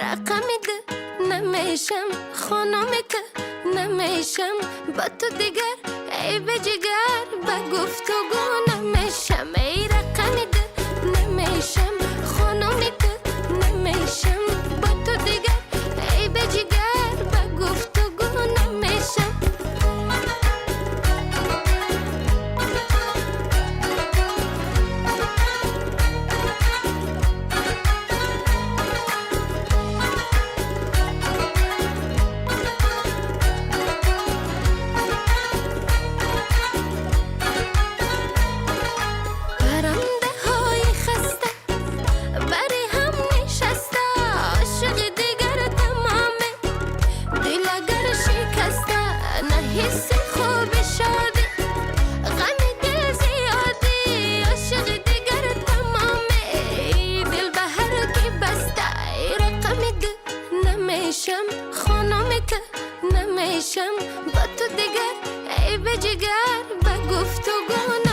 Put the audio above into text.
رقمی ده نمیشم، خانمی که نمیشم، با تو دیگر ای به جگر با گفتگو نمیشم. ای رقمی ده نمیشم، خانمی که نمیشم، با تو دیگر ای به جگر با گفتگو نمیشم. خانمی که نمیشم، با تو دیگر ای به جگر با گفتگو